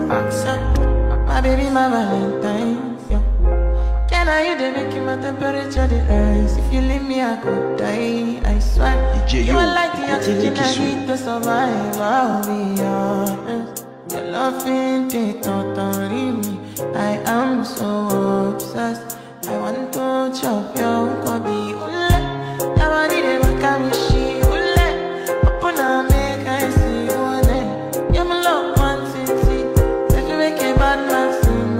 My baby, my Valentine. Yeah. Can I hear the making my temperature the rise? If you leave me, I could die. I swear. You are like the oxygen I need to survive. I'll be honest. Your love ain't it, don't leave me. I am so obsessed. I want to chop your kobe. Ule, your body they make me she. Ule, open up, make I see. Ule, you're my love one city. If you make a bad man sing,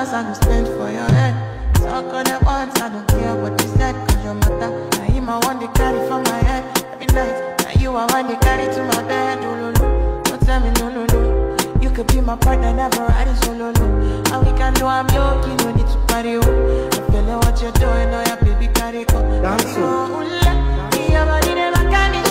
I go spend for your head. Talk on the ones, I don't care what you said. Cause your matter, now him I want to carry for my head. Every night, now you I want to carry to my bed. Oh, no, no, don't tell me no, no, no. You could be my partner, never riding solo, no. And we can do I'm low, you don't need to party, oh. I feel like what you're doing, oh yeah, baby, carry go. Dance, oh, your body never can